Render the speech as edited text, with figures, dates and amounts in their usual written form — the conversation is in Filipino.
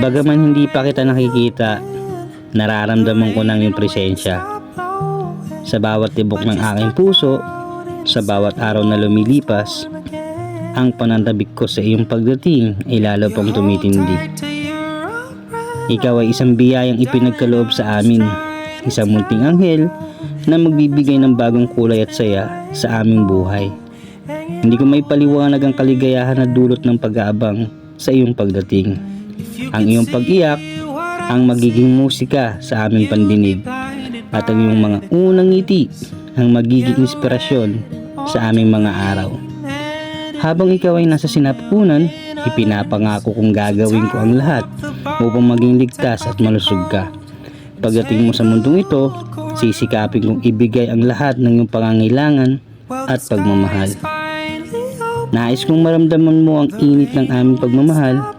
Bagaman hindi pa kita nakikita, nararamdaman ko ng iyong presensya. Sa bawat tibok ng aking puso, sa bawat araw na lumilipas, ang pananabik ko sa iyong pagdating ay lalo pang tumitindi. Ikaw ay isang biyayang ipinagkaloob sa amin, isang munting anghel na magbibigay ng bagong kulay at saya sa aming buhay. Hindi ko may paliwanag ang kaligayahan na dulot ng pag-aabang sa iyong pagdating. Ang iyong pag-iyak ang magiging musika sa aming pandinig, at ang iyong mga unang ngiti ang magiging inspirasyon sa aming mga araw. Habang ikaw ay nasa sinapupunan, ipinapangako kong gagawin ko ang lahat upang maging ligtas at malusog ka. Pagdating mo sa mundong ito, sisikapin kong ibigay ang lahat ng iyong pangangailangan at pagmamahal. Nais kong maramdaman mo ang init ng aming pagmamahal